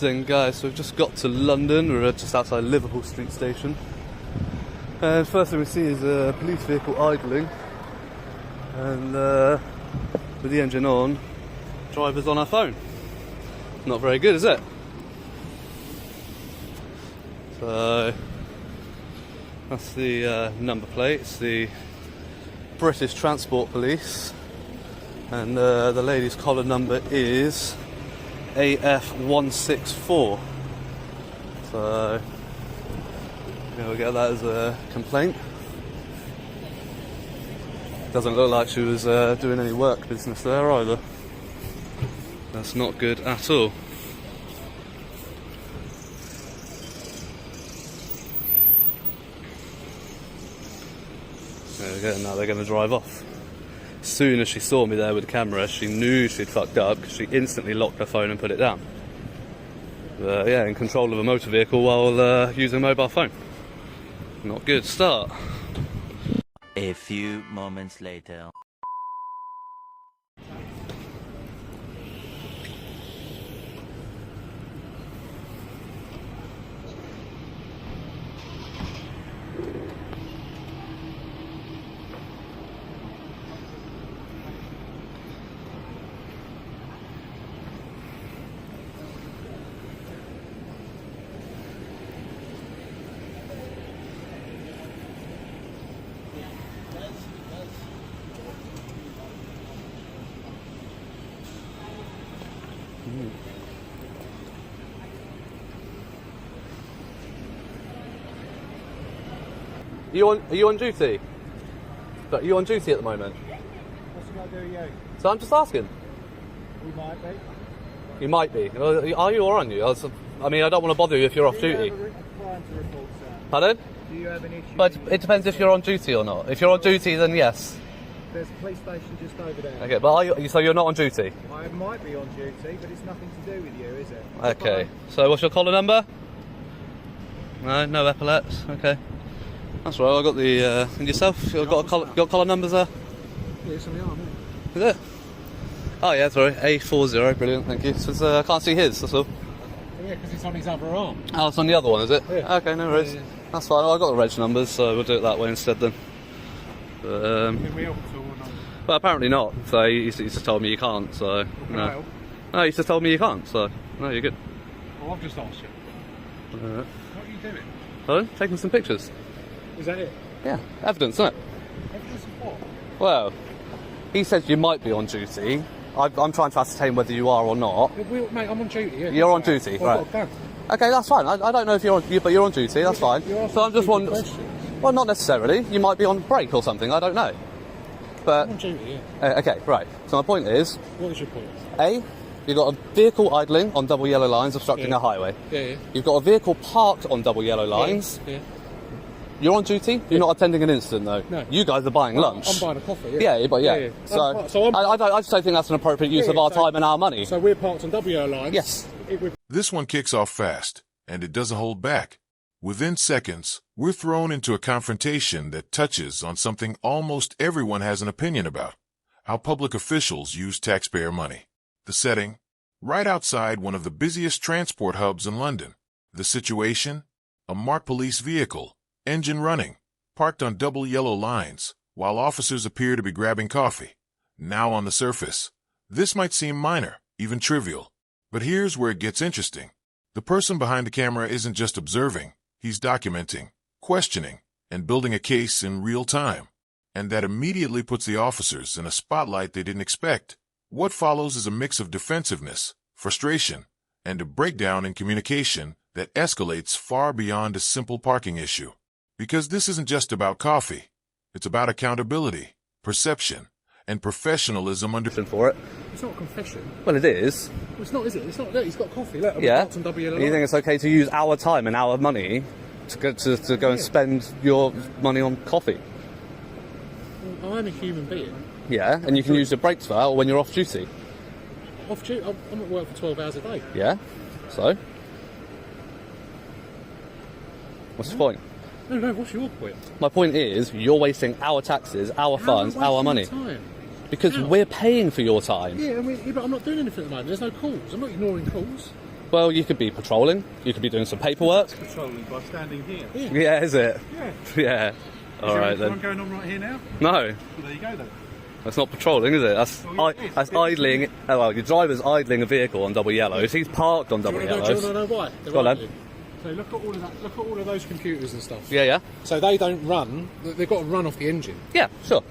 Then guys, so we've just got to London. We're just outside Liverpool Street station, and first thing we see is a police vehicle idling, and with the engine on, driver's on her phone. Not very good, is it? So that's the number plate. It's the British Transport Police, and the lady's collar number is AF164. So we'll get that as a complaint. Doesn't look like she was doing any work business there either. That's not good at all. There we go, now they're going to drive off. As soon as she saw me there with the camera, she knew she'd fucked up because she instantly locked her phone and put it down. Yeah, in control of a motor vehicle while using a mobile phone. Not good start. A few moments later. Are you on duty? Are you on duty at the moment? What's it got to do with you? So I'm just asking. We might be. You might be. Are you or aren't you? I mean, I don't want to bother you if you're off duty. Do you have a crime to report, sir? Pardon? Do you have an issue? But it depends if you're on duty or not. If you're on duty, then yes. There's a police station just over there. Okay, but so you're not on duty? I might be on duty, but it's nothing to do with you, is it? Okay. So what's your collar number? No epaulets. Okay. That's right. I got the. And yourself? You've got collar numbers there? Yeah, it's on the arm, Is it? Oh yeah, sorry. A40. Brilliant. Thank you. So I can't see his. That's all. Yeah, because it's on his other arm. Oh, it's on the other one, is it? Yeah. Okay, no worries. Yeah. That's fine. I got the reg numbers, so we'll do it that way instead then. But, Can we help at all or not? well, apparently not. So he just told me you can't. So Can I no. help? No, he just told me you can't. So no, you're good. Well, I've just asked you. What are you doing? Oh, taking some pictures. Is that it? Yeah, evidence, isn't it? Evidence of what? Well, he said you might be on duty. I'm trying to ascertain whether you are or not. Mate, I'm on duty. Yeah, You're on duty, well, right? I've got a gun. Okay, that's fine. I don't know if you're on, but you're on duty. That's fine. You're So I'm just asking wondering. questions. Well, not necessarily. You might be on break or something. I don't know. But I'm on duty, yeah. okay, right. So my point is, What is your point? A, you've got a vehicle idling on double yellow lines obstructing a highway. Yeah. You've got a vehicle parked on double yellow lines. Yeah. You're on duty. You're not attending an incident though. No. You guys are buying lunch. I'm buying a coffee. Yeah. Yeah, but yeah. Yeah. So I'm- I just don't think that's an appropriate use of our time and our money. So we're parked on WO lines. Yes. This one kicks off fast, and it doesn't hold back. Within seconds, we're thrown into a confrontation that touches on something almost everyone has an opinion about: how public officials use taxpayer money. The setting? Right outside one of the busiest transport hubs in London. The situation? A marked police vehicle, engine running, parked on double yellow lines, while officers appear to be grabbing coffee. Now on the surface, this might seem minor, even trivial. But here's where it gets interesting. The person behind the camera isn't just observing, he's documenting, questioning, and building a case in real time. And that immediately puts the officers in a spotlight they didn't expect. What follows is a mix of defensiveness, frustration, and a breakdown in communication that escalates far beyond a simple parking issue. Because this isn't just about coffee. It's about accountability, perception, and professionalism under... For it. It's not a confession. Well, it is. Well, it's not, is it? It's not. Look, he's got coffee. Look, Yeah. parked on WO You lines. think it's okay to use our time and our money to go and spend your money on coffee? Well, I'm a human being. Yeah, and you can use your breaks for that or when you're off duty. Off duty. I'm at work for 12 hours a day. Yeah. So, what's the point? No. What's your point? My point is, you're wasting our taxes, our funds, our money. Time? Because How? we're paying for your time. Yeah, but I'm not doing anything at the moment. There's no calls. I'm not ignoring calls. Well, you could be patrolling. You could be doing some paperwork. Patrolling by standing here. Yeah, is it? Yeah. Yeah. All right One then. going on right here now? No, Well, there you go then. that's not patrolling, is it? That's Oh, yeah, it is. that's idling. Oh, well, your driver's idling a vehicle on double yellows. He's parked on double Do you want yellows. to know why? They're Go on, idling. then. So look at all of that. Look at all of those computers and stuff. Yeah, yeah, So they don't run. They've got to run off the engine. yeah. Sure.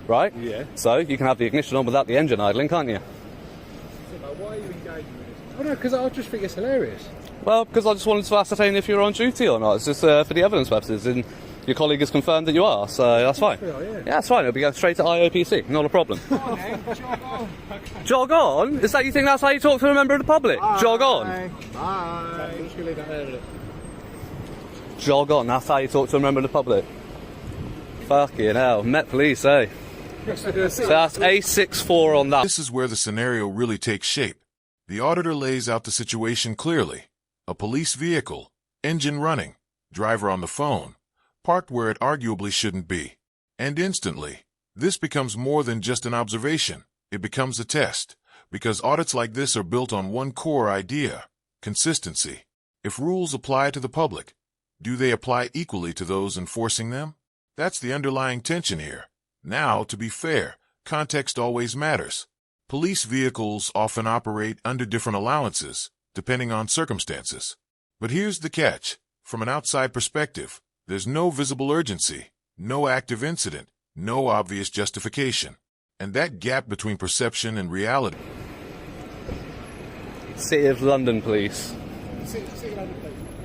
Right. Yeah. So you can have the ignition on without the engine idling, can't you? Why are you engaging with this? Oh no, because I just think it's hilarious. Well, because I just wanted to ascertain if you're on duty or not. It's just for the evidence purposes, and your colleague has confirmed that you are, so that's fine. Yeah. Yeah, that's fine. It'll be going straight to IOPC. Not a problem. Jog on? Is that you think that's how you talk to a member of the public? Jog on. Bye. I'm just going to leave that there. Jog on. That's how you talk to a member of the public. Fucking hell. Met police, eh? So that's A64 on that. This is where the scenario really takes shape. The auditor lays out the situation clearly. A police vehicle, engine running, driver on the phone, parked where it arguably shouldn't be. And instantly, this becomes more than just an observation. It becomes a test, because audits like this are built on one core idea: consistency. If rules apply to the public, do they apply equally to those enforcing them? That's the underlying tension here. Now, to be fair, context always matters. Police vehicles often operate under different allowances, depending on circumstances. But here's the catch. From an outside perspective, there's no visible urgency, no active incident, no obvious justification. And that gap between perception and reality. City of London Police.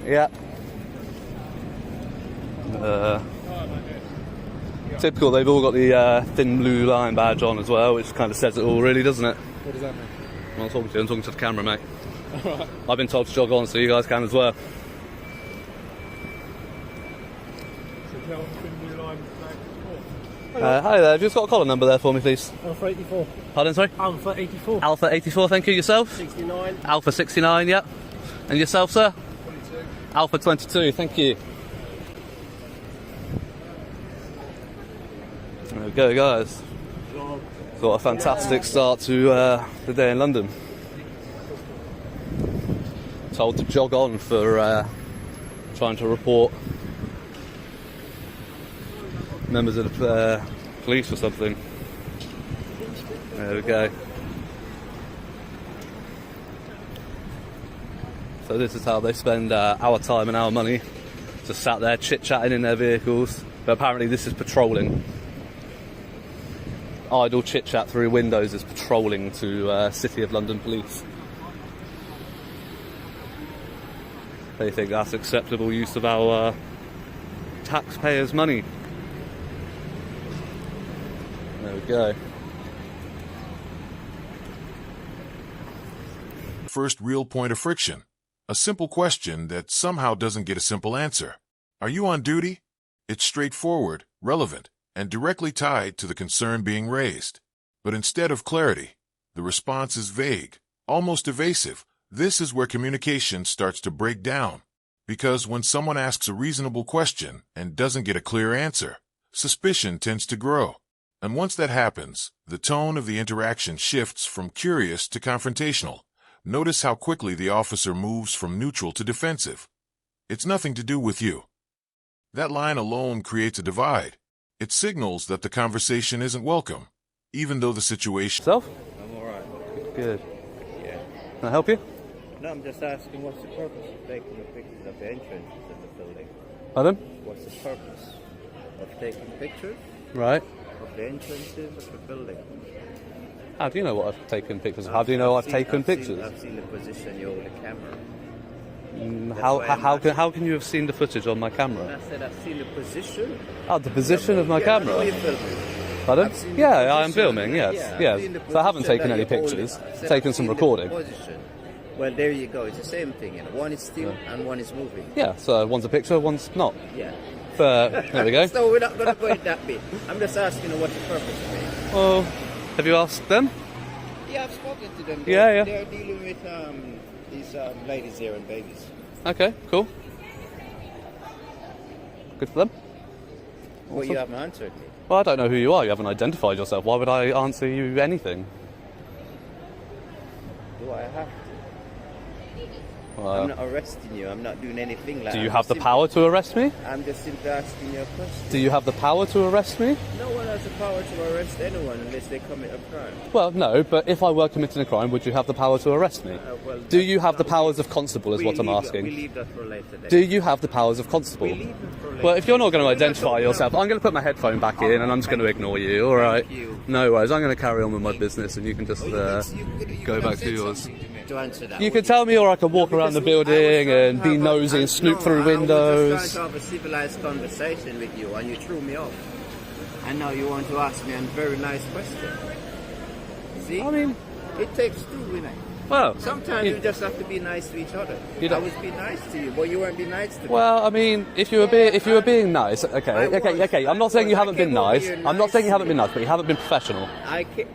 Yeah. Typical, they've all got the thin blue line badge on as well, which kind of says it all, really, doesn't it? What does that mean? I'm not talking to you, I'm talking to the camera, mate. Alright. I've been told to jog on, so you guys can as well. Hi there, have you just got a collar number there for me, please? Alpha 84. Pardon, sorry? Alpha 84. Alpha 84, thank you. Yourself? 69. Alpha 69, yeah. And yourself, sir? 22. Alpha 22, thank you. There we go, guys. Got a fantastic start to the day in London. Told to jog on for trying to report members of the police or something. There we go. So this is how they spend our time and our money, just sat there chit-chatting in their vehicles. But apparently this is patrolling. Idle chit-chat through windows is patrolling to City of London Police. They think that's acceptable use of our taxpayers' money. There we go. First real point of friction. A simple question that somehow doesn't get a simple answer. Are you on duty? It's straightforward, relevant, and directly tied to the concern being raised. But instead of clarity, the response is vague, almost evasive. This is where communication starts to break down. Because when someone asks a reasonable question and doesn't get a clear answer, suspicion tends to grow. And once that happens, the tone of the interaction shifts from curious to confrontational. Notice how quickly the officer moves from neutral to defensive. It's nothing to do with you. That line alone creates a divide. It signals that the conversation isn't welcome, even though the situation... Self? I'm alright. Good. Yeah. Can I help you? No, I'm just asking what's the purpose of taking the pictures of the entrances of the building? Pardon? What's the purpose of taking pictures Right. of the entrances of the building? How do you know what I've taken pictures of? How do you know I've taken pictures? I've seen the position you hold the camera. How can you have seen the footage on my camera? I said I've seen the position. Oh, the position of my Yeah, camera? I know you're filming. Pardon? I've seen the Yeah, I am position. filming, yes. Yeah, I've seen the So I haven't position taken that any you're holding. pictures, I said taken I've some seen the recording. position. Well, there you go. It's the same thing. You know? One is still and one is moving. Yeah, so one's a picture, one's not. Yeah. There we go. So we're not going to go in that bit. I'm just asking you what's the purpose of it. Well, have you asked them? Yeah, I've spoken to them. Yeah. They're dealing with these ladies here and babies. Okay, cool. Good for them. Well, you haven't answered me. Well, I don't know who you are. You haven't identified yourself. Why would I answer you anything? Do I have to? I'm not arresting you. I'm not doing anything like that. Do you have the power to arrest me? I'm just simply asking you a question. Do you have the power to arrest me? No one has the power to arrest anyone unless they commit a crime. Well, no, but if I were committing a crime, would you have the power to arrest me? Well, Do you have the powers of constable is what I'm asking. We leave that for later then. Do you have the powers of constable? We leave it for later. Well, if you're not going to identify yourself, I'm going to put my headphone back in and I'm just going to ignore you, alright? Thank you. No worries, I'm going to carry on with my business and you can just go back to yours. To answer that, You can tell me, or I can walk around the building and be nosy and snoop through windows. I was just trying to have a civilized conversation with you and you threw me off. And now you want to ask me a very nice question. See? I mean, it takes two, innit? well, Sometimes you just have to be nice to each other. I was being nice to you, but you weren't being nice to me. well, I mean, if you were being nice, okay. I'm not saying you haven't been nice. I'm not saying you haven't been nice, but you haven't been professional.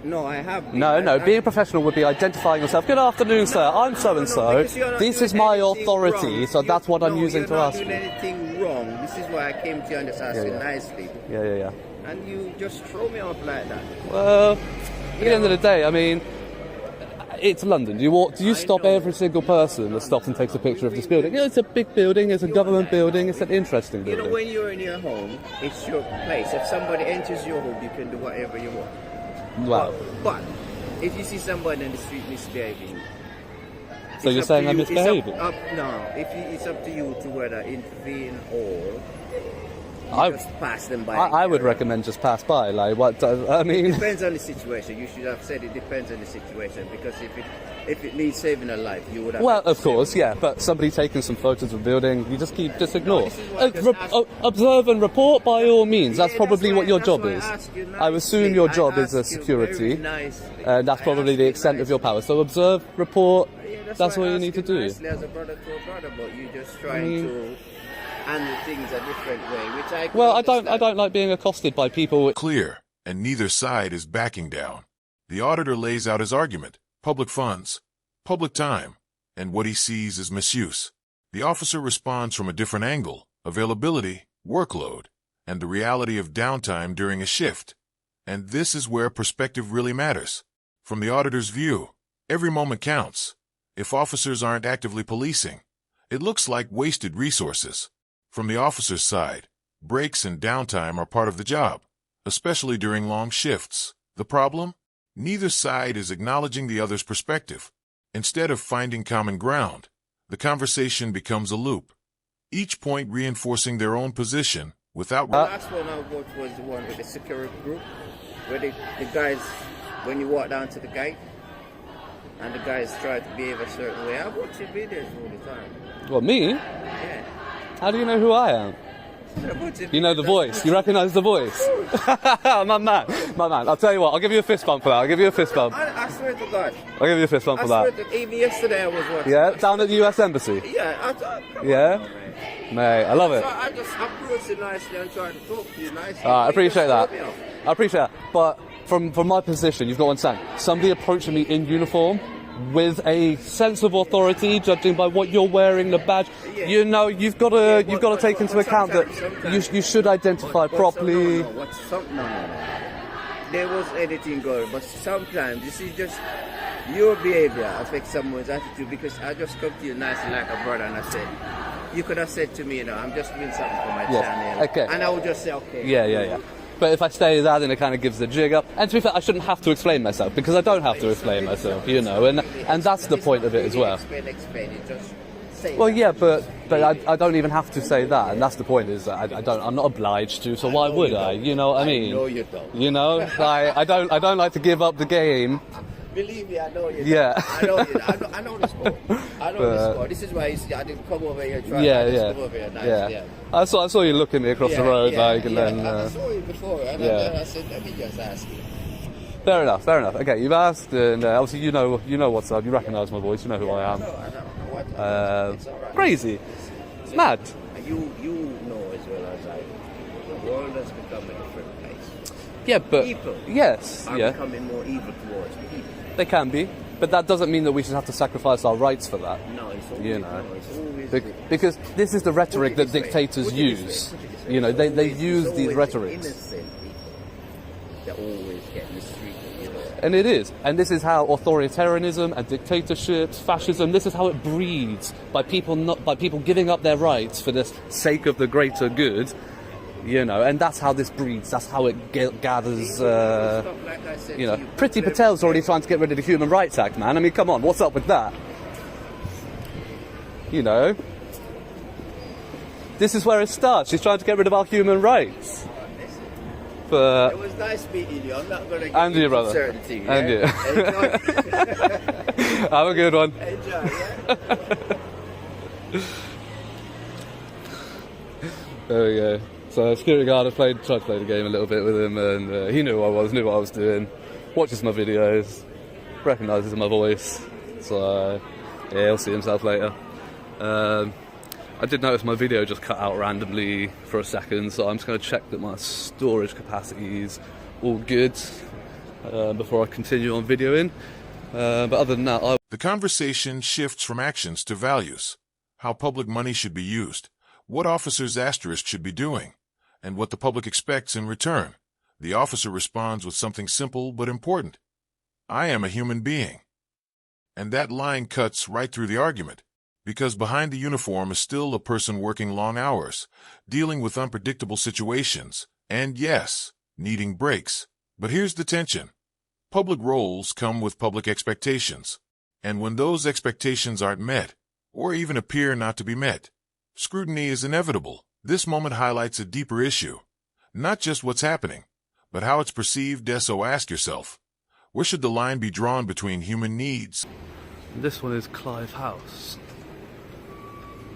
No, I have been. No. Being professional would be identifying yourself. Good afternoon, sir. I'm so and so. because you're not This doing is my anything authority, wrong. so that's what I'm using to ask You're you. not doing anything wrong. This is why I came to you and just asked you yeah. nicely. Yeah. And you just throw me off like that. Well, at the end of the day, I mean, it's London. Do you stop every single person that stops and takes a picture of this building? It's a big building, it's a government building, it's an interesting You know, building. when you're in your home, it's your place. If somebody enters your home, you can do whatever you want. Wow. But if you see somebody in the street misbehaving, So you're saying I'm misbehaving? It's up to you to whether intervene or just pass them by. I would recommend just pass by. Like, what? I mean, Depends on the situation. You should have said it depends on the situation, because if it means saving a life, you would have. well, of course, yeah. But somebody taking some photos of a building, you just ignore. this is why I just Observe and report by all means. That's probably what your job is. I I assume your job is a security, and that's probably the extent of your power. So observe, report. That's what you need to do. Nicely as a brother to a brother, but you just trying to handle things a different way, which I. Well, I don't like being accosted by people. Clear, and neither side is backing down. The auditor lays out his argument: public funds, public time, and what he sees as misuse. The officer responds from a different angle: availability, workload, and the reality of downtime during a shift. And this is where perspective really matters. From the auditor's view, every moment counts. If officers aren't actively policing, it looks like wasted resources. From the officer's side, breaks and downtime are part of the job, especially during long shifts. The problem? Neither side is acknowledging the other's perspective. Instead of finding common ground, the conversation becomes a loop, each point reinforcing their own position without... The last one I watched was the one with the security group, where the guys, when you walk down to the gate, and the guys try to behave a certain way. I watch your videos all the time. Well, me? Yeah. How do you know who I am? You know the voice. You recognise the voice. My man. I'll tell you what. I'll give you a fist bump for that. I'll give you a fist bump. I swear to God. I'll give you a fist bump for that. Even yesterday I was watching. Yeah, down at the US Embassy. Yeah, I thought. Yeah, mate, I love it. So I just approached you nicely and tried to talk to you nicely. I appreciate that. You know. I appreciate that. But from my position, you've got to understand. Somebody approaching me in uniform with a sense of authority, judging by what you're wearing, the badge, you know, you've got to take into account that you should identify properly. No. There was anything going, but sometimes this is just your behavior affects someone's attitude. Because I just come to you nicely like a brother, and I said, you could have said to me, you know, I'm just doing something for my channel, okay, and I would just say, okay. Yeah. But if I say that, then it kind of gives the jig up. And to be fair, I shouldn't have to explain myself, because I don't have to explain myself, you know, and that's the point of it as well. Explain it, just say Well, that. yeah, but I don't even have to say that, and that's the point. Is that I'm not obliged to, so why would I? You know what I mean? No, you don't. You know, I don't like to give up the game. Believe me, I know you. Yeah. I know you. I know the sport. I know the sport. This is why you see, I didn't come over here and try. Yeah. Come over here nice, Yeah. I saw you look at me across the road, and then. I saw you before, and then I said, let me just ask you. Fair enough. Okay, you've asked, and obviously you know what's up. You recognise my voice. You know who I am. I know. It's all right. Crazy. It's mad. And you know as well as I do, the world has become a different place. Yeah, but People yes, are becoming more evil towards people. they can be, but that doesn't mean that we should have to sacrifice our rights for that. No, it's always, You know. it's always Because this is the rhetoric that dictators use. You know, they use these rhetorics. Innocent people that always get mistreated. You know. And it is. And this is how authoritarianism and dictatorships, fascism, this is how it breeds, by people giving up their rights for the sake of the greater good, you know, and that's how this breeds, that's how it gathers, you know. Priti Patel's already trying to get rid of the Human Rights Act, man. I mean, come on, what's up with that? You know? This is where it starts. She's trying to get rid of our human rights. But it was nice meeting you. I'm not going to get and you, brother. certain things. And you. Have a good one. Enjoy, yeah? There we go. So security guard, I tried to play the game a little bit with him, and he knew who I was, knew what I was doing, watches my videos, recognises my voice, so yeah, he'll see himself later. I did notice my video just cut out randomly for a second, so I'm just going to check that my storage capacity is all good before I continue on videoing. But other than that, The conversation shifts from actions to values, how public money should be used, what officers asterisk should be doing, and what the public expects in return. The officer responds with something simple but important. I am a human being. And that line cuts right through the argument, because behind the uniform is still a person working long hours, dealing with unpredictable situations, and yes, needing breaks. But here's the tension. Public roles come with public expectations, and when those expectations aren't met, or even appear not to be met, scrutiny is inevitable. This moment highlights a deeper issue, not just what's happening, but how it's perceived. So ask yourself, where should the line be drawn between human needs? this one is Clive House.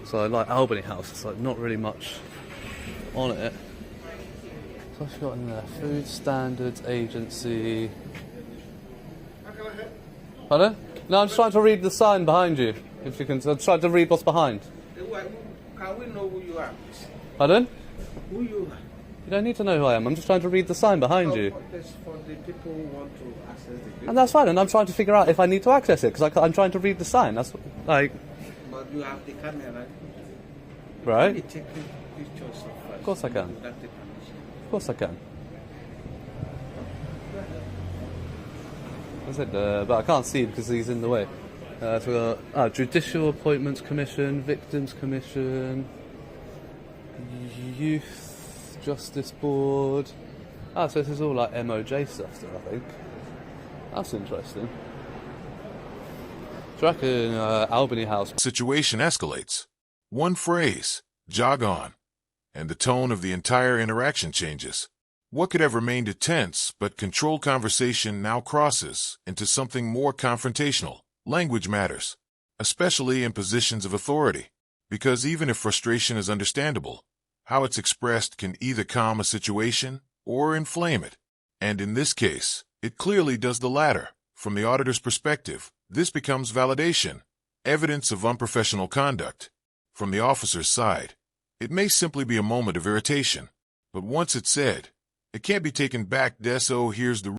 So I like Albany House, it's like not really much on it. So what's got in there? Food Standards Agency. Pardon? No, I'm just trying to read the sign behind you. If you can, I'm trying to read what's behind. Can we know who you are? Pardon? Who you are? You don't need to know who I am. I'm just trying to read the sign behind you. That's for the people who want to access the building. And that's fine. And I'm trying to figure out if I need to access it because I'm trying to read the sign. That's like. But you have the camera. Right. You take pictures Of course I can. without the permission. Of course I can. That's it, but I can't see because he's in the way. So we've got Judicial Appointments Commission, Victims Commission, Youth Justice Board. So this is all like MOJ stuff still, I think. That's interesting. Do you reckon Albany House... Situation escalates. One phrase, jog on, and the tone of the entire interaction changes. What could have remained tense but controlled conversation now crosses into something more confrontational. Language matters, especially in positions of authority, because even if frustration is understandable, how it's expressed can either calm a situation or inflame it. And in this case, it clearly does the latter. From the auditor's perspective, this becomes validation, evidence of unprofessional conduct. From the officer's side, it may simply be a moment of irritation, but once it's said, it can't be taken back. So here's the